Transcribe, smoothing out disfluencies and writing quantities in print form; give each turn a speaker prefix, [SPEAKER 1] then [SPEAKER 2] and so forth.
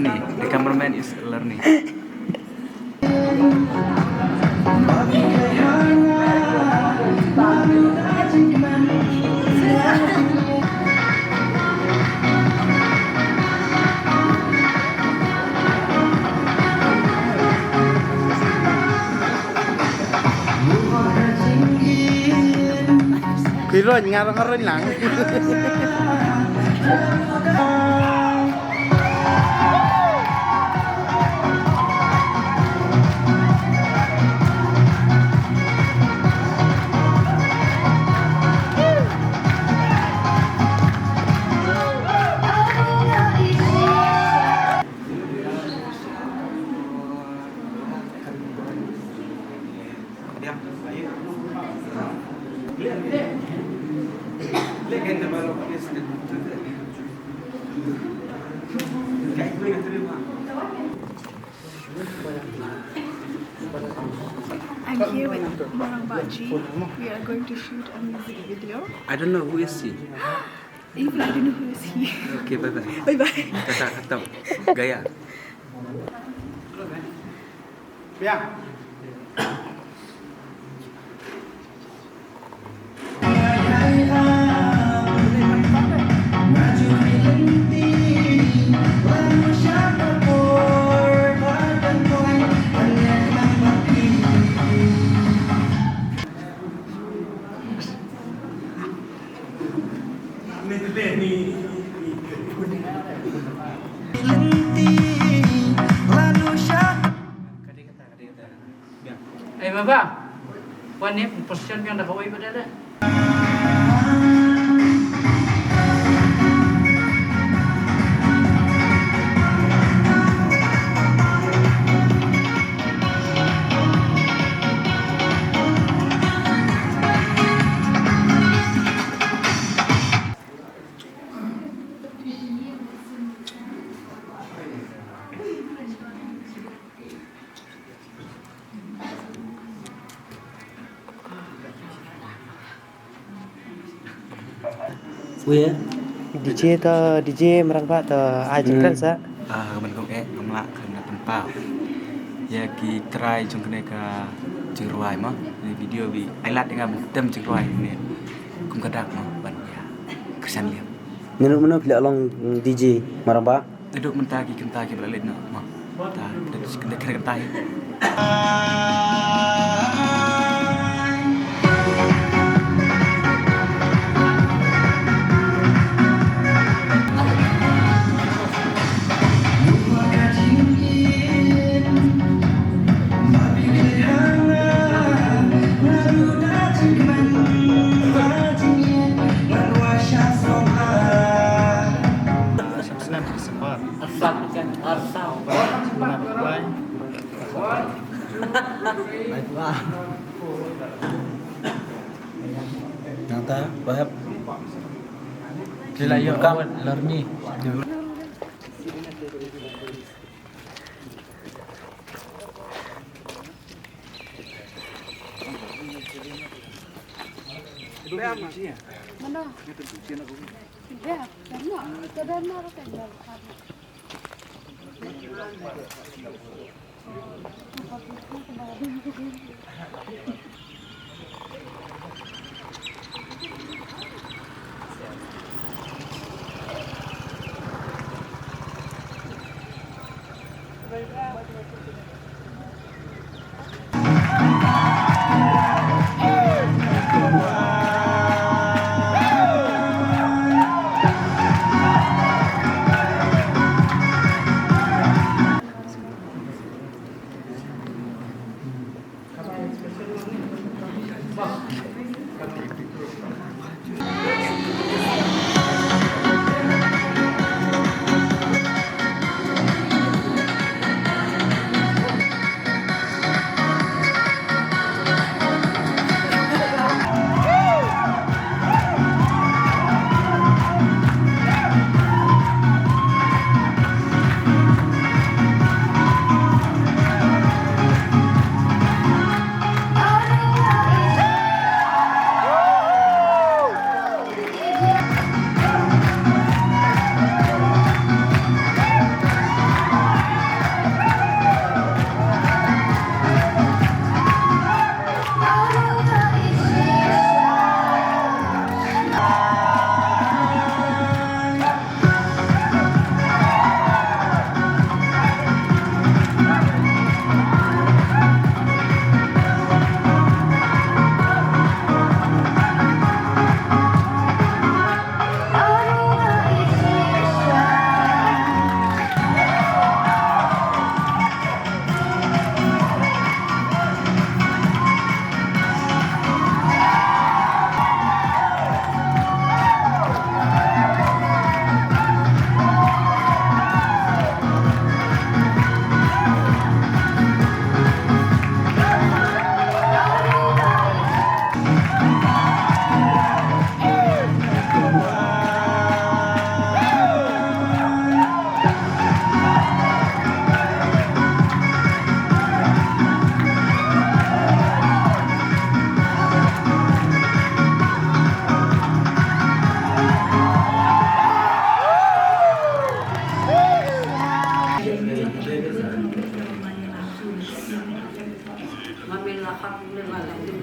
[SPEAKER 1] learning. The cameraman is learning.
[SPEAKER 2] Piron, ngarang-ngarang lang.
[SPEAKER 3] I'm here with Marang Baji. We are going to shoot a music video.
[SPEAKER 1] I don't know who is he.
[SPEAKER 3] Even I don't know who is he.
[SPEAKER 1] Okay, bye bye.
[SPEAKER 3] Bye bye.
[SPEAKER 1] Kata gaya.
[SPEAKER 4] Baba, วันนี้ผมposition yang dah kawai pada dah.
[SPEAKER 2] Weh, DJ ta DJ Marang Ba ta ai jengkan sa.
[SPEAKER 1] Mình cũng é không lạ không là tầm bao. Ya ki try trong cái này cả chừng ruai mà. Video bị ai lát dengan tem chừng ruai ni. Cũng kadang mà ban ya. Kesan lihat.
[SPEAKER 2] Menurut pilih along DJ Marang Ba.
[SPEAKER 1] Duduk mentagi kentagi balik nak mah. Tak, kena kentagi.
[SPEAKER 2] Nata, bahap.
[SPEAKER 4] Sila yung kawan learning.
[SPEAKER 3] Mana? Ya, benar. Benar kan?
[SPEAKER 5] Alhamdulillah.